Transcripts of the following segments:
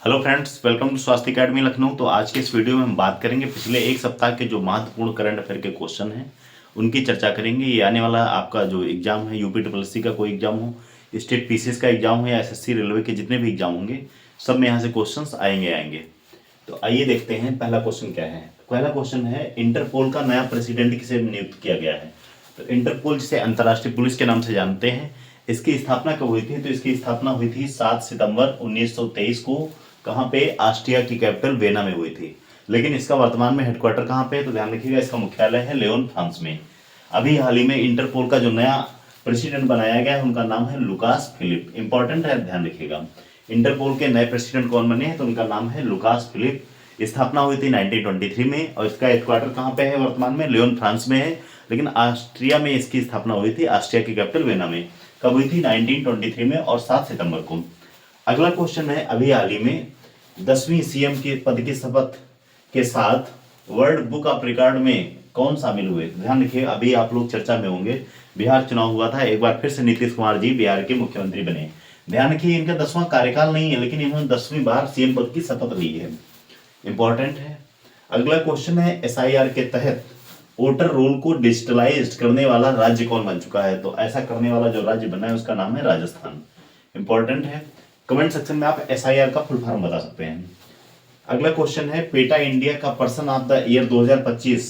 Hello friends, welcome to स्वास्थ्य academy Lucknow. तो आज के इस वीडियो में हम बात करेंगे पिछले एक सप्ताह के जो महत्वपूर्ण करंट अफेयर के क्वेश्चन हैं उनकी चर्चा करेंगे। ये आने वाला आपका जो एग्जाम है, यूपी ट्रिपल एससी का कोई एग्जाम हो, स्टेट पीसीएस का एग्जाम हो या एसएससी रेलवे के जितने भी एग्जाम होंगे, सब में यहाँ से क्वेश्चंस आएंगे। तो आइए देखते हैं पहला क्वेश्चन क्या है। पहला क्वेश्चन है, इंटरपोल का नया प्रेसिडेंट किसे नियुक्त किया गया है। तो इंटरपोल जिसे अंतर्राष्ट्रीय पुलिस के नाम से जानते हैं, इसकी स्थापना कब हुई थी? तो इसकी स्थापना हुई थी 7 सितंबर 1923 को। कहाँ पे? ऑस्ट्रिया की कैपिटल वेना में हुई थी। लेकिन इसका वर्तमान में हेडक्वार्टर कहाँ पे है? तो ध्यान रखिएगा, इसका मुख्यालय है लियोन, फ्रांस में। अभी हाल ही में इंटरपोल का जो नया प्रेसिडेंट बनाया गया है उनका नाम है लुकास फिलिप। इंपॉर्टेंट है, ध्यान रखिएगा। इंटरपोल के नए प्रेसिडेंट कौन बने हैं? तो उनका नाम है लुकास फिलिप। स्थापना हुई थी 1923 में और इसका हेडक्वार्टर कहाँ पे है वर्तमान में? लियोन, फ्रांस में है। लेकिन ऑस्ट्रिया में इसकी स्थापना हुई थी, ऑस्ट्रिया की कैपिटल वेना में। कब हुई थी? 1923 में और 7 सितंबर को। अगला क्वेश्चन है, अभी हाल ही में 10वीं सीएम के पद की शपथ के साथ वर्ल्ड बुक ऑफ रिकॉर्ड में कौन शामिल हुए? ध्यान रखिए, अभी आप लोग चर्चा में होंगे, बिहार चुनाव हुआ था, एक बार फिर से नीतीश कुमार जी बिहार के मुख्यमंत्री बने। ध्यान रखिए, इनका 10वां कार्यकाल नहीं है, लेकिन इन्होंने 10वीं बार सीएम पद की शपथ ली है। इंपॉर्टेंट है। अगला क्वेश्चन है, एसआईआर के तहत वोटर रोल को डिजिटलाइज्ड करने वाला राज्य कौन बन चुका है? तो ऐसा करने वाला जो राज्य बना है उसका नाम है राजस्थान। इंपॉर्टेंट है। कमेंट सेक्शन में आप एसआईआर का फुल फॉर्म बता सकते हैं। अगला क्वेश्चन है, पेटा इंडिया का पर्सन ऑफ द ईयर 2025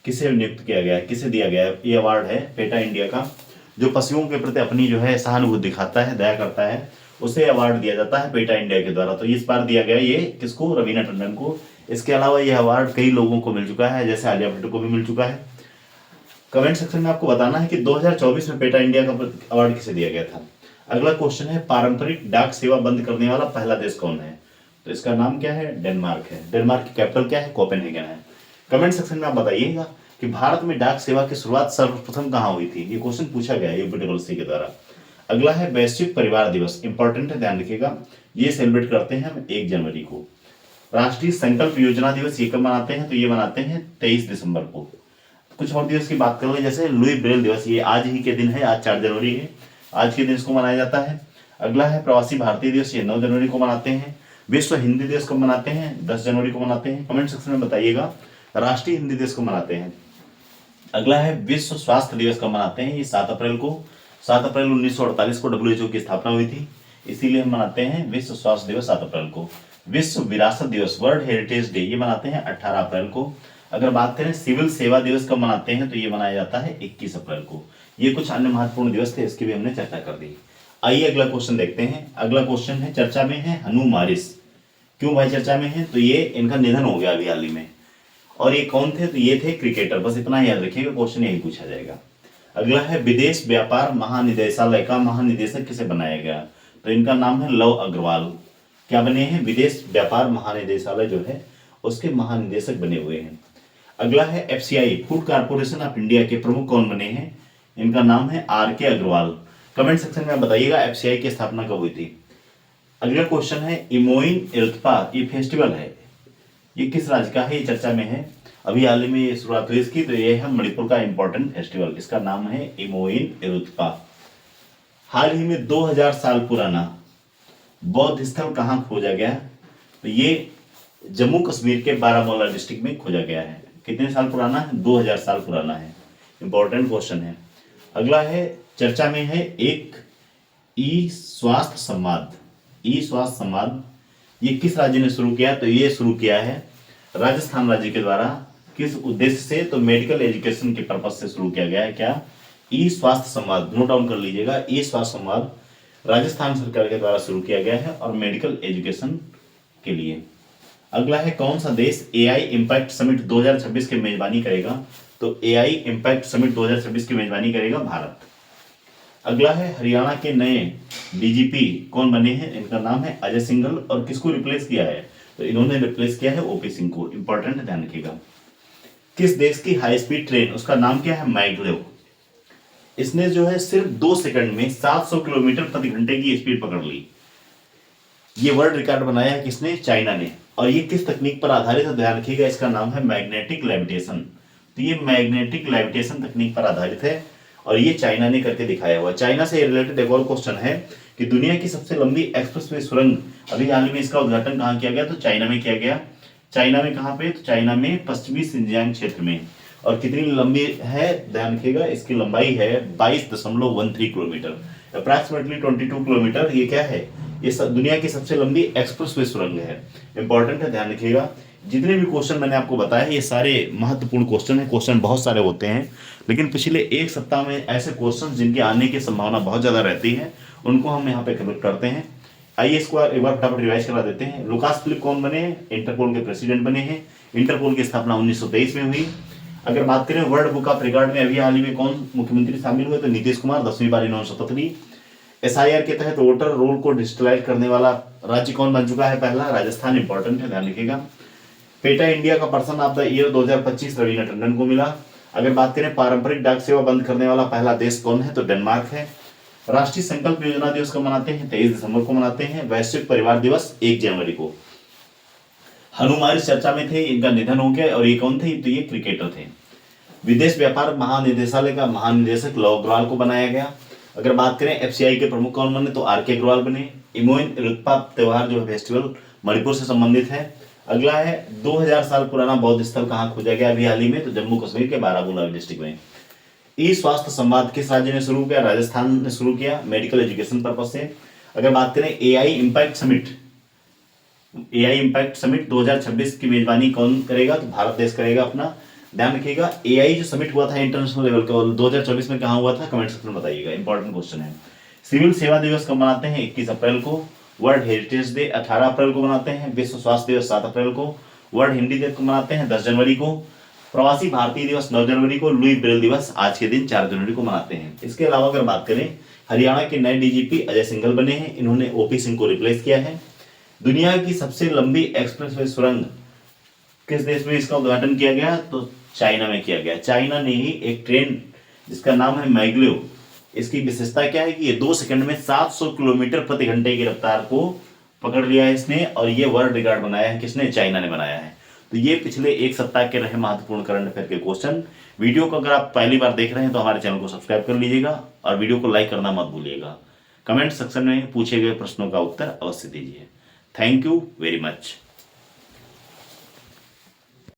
किसे नियुक्त किया गया है, किसे दिया गया है? ये अवार्ड है पेटा इंडिया का, जो पशुओं के प्रति अपनी जो है सहानुभूति दिखाता है, दया करता है, उसे अवार्ड दिया जाता है पेटा इंडिया के द्वारा। तो इस बार दिया गया ये किसको? रवीना टंडन को। इसके अलावा यह अवार्ड कई लोगों को मिल चुका है, जैसे आलिया भट्ट को भी मिल चुका है। कमेंट सेक्शन में आपको बताना है कि 2024 में पेटा इंडिया का अवार्ड किसे दिया गया था। अगला क्वेश्चन है, पारंपरिक डाक सेवा बंद करने वाला पहला देश कौन है? तो इसका नाम क्या है? डेनमार्क है। डेनमार्क की कैपिटल क्या है? कोपेनहेगन है। कमेंट सेक्शन में आप बताइएगा कि भारत में डाक सेवा की शुरुआत सर्वप्रथम कहाँ हुई थी? ये क्वेश्चन पूछा गया है यूपी ट्रिपल एससी के द्वारा। अगला है वैश्विक परिवार दिवस। इंपॉर्टेंट है, ध्यान रखिएगा। ये सेलिब्रेट करते हैं हम 1 जनवरी को। राष्ट्रीय संकल्प योजना दिवस ये कब मनाते हैं? तो ये मनाते हैं 23 दिसंबर को। कुछ और दिवस की बात कर ले, जैसे लुई ब्रेल दिवस, ये आज ही के दिन है, आज 4 जनवरी है, आज के दिन इसको मनाया जाता है। अगला है प्रवासी भारतीय दिवस, ये 9 जनवरी को मनाते हैं। विश्व हिंदी दिवस कब मनाते हैं? 10 जनवरी को मनाते हैं। कमेंट सेक्शन में बताइएगा राष्ट्रीय हिंदी दिवस को मनाते हैं। अगला है विश्व स्वास्थ्य दिवस कब मनाते हैं? ये 7 अप्रैल को। 7 अप्रैल 1948 को डब्ल्यूएचओ की स्थापना हुई थी, इसीलिए हम मनाते हैं विश्व स्वास्थ्य दिवस 7 अप्रैल को। विश्व विरासत दिवस, वर्ल्ड हेरिटेज डे, ये मनाते हैं 18 अप्रैल को। अगर बात करें सिविल सेवा दिवस कब मनाते हैं, तो ये मनाया जाता है 21 अप्रैल को। ये कुछ अन्य महत्वपूर्ण दिवस थे, इसकी भी हमने चर्चा कर दी। आइए अगला क्वेश्चन देखते हैं। अगला क्वेश्चन है, चर्चा में है हनु मारिस। क्यों भाई चर्चा में है? तो ये इनका निधन हो गया अभी हाल ही में। और ये कौन थे? तो ये थे क्रिकेटर। बस इतना याद रखिएगा, क्वेश्चन यही पूछा जाएगा। अगला है विदेश व्यापार महानिदेशालय का महानिदेशक किसे बनाया गया? तो इनका नाम है लव अग्रवाल। क्या बने हैं? विदेश व्यापार महानिदेशालय जो है उसके महानिदेशक बने हुए हैं। अगला है FCI, food corporation of India के प्रमुख कौन बने हैं? इनका नाम है आर के अग्रवाल। कमेंट सेक्शन में बताइएगा एफसीआई की स्थापना कब हुई थी। अगला क्वेश्चन है, इमोइन इरतपा, ये फेस्टिवल है, ये किस राज्य का है? ये चर्चा में है, अभी हाल ही में ये शुरुआत हुई इसकी। तो ये है मणिपुर का इंपॉर्टेंट फेस्टिवल, इसका नाम है इमोइन इरुत्पा। हाल ही में 2000 साल पुराना बौद्ध स्थल कहाँ खोजा गया? तो ये जम्मू कश्मीर के बारामूला डिस्ट्रिक्ट में खोजा गया है। कितने साल पुराना है? 2000 साल पुराना है। इंपॉर्टेंट क्वेश्चन है। अगला है, चर्चा में है एक ई स्वास्थ्य संवाद। ई स्वास्थ्य संवाद ये किस राज्य ने शुरू किया? तो ये शुरू किया है राजस्थान राज्य के द्वारा। किस उद्देश्य से? तो मेडिकल एजुकेशन के पर्पज से शुरू किया गया है। क्या? ई स्वास्थ्य संवाद, नोट डाउन कर लीजिएगा। ई स्वास्थ्य संवाद राजस्थान सरकार के द्वारा शुरू किया गया है और मेडिकल एजुकेशन के लिए। अगला है, कौन सा देश एआई इम्पैक्ट समिट 2026 की मेजबानी करेगा? तो एआई इम्पैक्ट समिट 2026 की मेजबानी करेगा भारत। अगला है, हरियाणा के नए डीजीपी कौन बने हैं? इनका नाम है अजय सिंघल। और किसको रिप्लेस किया है? तो इन्होंने रिप्लेस किया है ओपी सिंह को। इंपॉर्टेंट, ध्यान रखिएगा। किस देश की हाई स्पीड ट्रेन, उसका नाम क्या है? मैग्लेव। इसने जो है सिर्फ 2 सेकंड में 700 किलोमीटर प्रति घंटे की स्पीड पकड़ ली। ये वर्ल्ड रिकॉर्ड बनाया है किसने? चाइना ने। और ये किस तकनीक पर आधारित है? ध्यान रखिएगा, इसका नाम है मैग्नेटिक लेविटेशन। तो ये मैग्नेटिक लेविटेशन तकनीक पर आधारित है और ये चाइना ने करके दिखाया हुआ। चाइना से रिलेटेड एक और क्वेश्चन है कि दुनिया की सबसे लंबी एक्सप्रेसवे सुरंग अभी हाल ही में इसका उद्घाटन कहाँ किया गया, तो चाइना में किया गया। चाइना में कहाँ पे, तो चाइना में पश्चिमी सिंजियांग क्षेत्र में। और कितनी लंबी है, ध्यान रखिएगा, इसकी लंबाई है 22.13 किलोमीटर, अप्रॉक्सीमेटली 22 किलोमीटर। ये क्या है, ये दुनिया की सबसे लंबी एक्सप्रेसवे सुरंग है। इंपॉर्टेंट है, ध्यान रखिएगा। जितने भी क्वेश्चन मैंने आपको बताया ये सारे महत्वपूर्ण क्वेश्चन हैं। क्वेश्चन बहुत सारे होते हैं, लेकिन पिछले एक सप्ताह में ऐसे क्वेश्चन जिनके आने की संभावना बहुत ज़्यादा रहती है उनको हम यहाँ पे कवर करते हैं। आइए इसको एक बार फटाफट रिवाइज करा देते हैं। लुकास फिलिप कौन बने, इंटरपोल के प्रेसिडेंट बने हैं। इंटरपोल की स्थापना 1923 में हुई। अगर बात करें वर्ल्ड बुक ऑफ रिकॉर्ड में अभी हाल ही में कौन मुख्यमंत्री शामिल हुए, तो नीतीश कुमार, 10वीं बार इन्होंने शपथ ली। SIR के तहत वोटर रोल को डिजिटलाइज करने वाला राज्य कौन बन चुका है, पहला राजस्थान। इंपॉर्टेंट है, ध्यान रखिएगा। पेटा इंडिया का person of the year 2025 Raveena Tandon को मिला। अगर बात करें पारंपरिक डाक सेवा बंद करने वाला पहला देश कौन है, तो डेनमार्क है। राष्ट्रीय संकल्प योजना दिवस कब मनाते हैं, 23 दिसंबर को मनाते हैं। वैश्विक परिवार दिवस 1 जनवरी को। हनुमान इस चर्चा में थे, इनका निधन हो गया। और ये कौन थे, तो ये क्रिकेटर थे। विदेश व्यापार महानिदेशालय का महानिदेशक लव अग्रवाल को बनाया गया। अगर बात करें FCI के प्रमुख कौन बने, तो RK अग्रवाल बने। इमोइन इरुक्पा त्योहार जो है फेस्टिवल मणिपुर से संबंधित है। अगला है 2000 साल पुराना बौद्ध स्थल कहाँ खोजा गया अभी हाल ही में, तो जम्मू कश्मीर के बारामूला डिस्ट्रिक्ट में। ई स्वास्थ्य संवाद किस राज्य ने शुरू किया, राजस्थान ने शुरू किया, मेडिकल एजुकेशन पर्पज से। अगर बात करें AI इम्पैक्ट समिट 2026 की मेजबानी कौन करेगा, तो भारत देश करेगा अपना। ध्यान रखिएगा, AI जो समिट हुआ था इंटरनेशनल लेवल का 2024 में कहाँ हुआ था, कमेंट सेक्शन में बताइएगा, इंपॉर्टेंट क्वेश्चन है। सिविल सेवा दिवस कब मनाते हैं, 21 अप्रैल को। वर्ल्ड हेरिटेज डे 18 अप्रैल को मनाते हैं। विश्व स्वास्थ्य दिवस 7 अप्रैल को। वर्ल्ड हिंदी दिवस को मनाते हैं 10 जनवरी को। प्रवासी भारतीय दिवस 9 जनवरी को। लुई ब्रेल दिवस आज के दिन 4 जनवरी को मनाते हैं। इसके अलावा अगर बात करें, हरियाणा के नए DGP अजय सिंघल बने हैं, इन्होंने OP सिंह को रिप्लेस किया है। दुनिया की सबसे लंबी एक्सप्रेसवे सुरंग किस देश में इसका उद्घाटन किया गया, तो चाइना में किया गया। चाइना ने ही एक ट्रेन जिसका नाम है मैग्लियो, इसकी विशेषता क्या है कि ये 2 सेकंड में 700 किलोमीटर प्रति घंटे की रफ्तार को पकड़ लिया है इसने। और ये वर्ल्ड रिकॉर्ड बनाया है किसने, चाइना ने बनाया है। तो ये पिछले एक सप्ताह के रहे महत्वपूर्ण करंट अफेयर के क्वेश्चन। वीडियो को अगर आप पहली बार देख रहे हैं तो हमारे चैनल को सब्सक्राइब कर लीजिएगा और वीडियो को लाइक करना मत भूलिएगा। कमेंट सेक्शन में पूछे गए प्रश्नों का उत्तर अवश्य दीजिए। Thank you very much.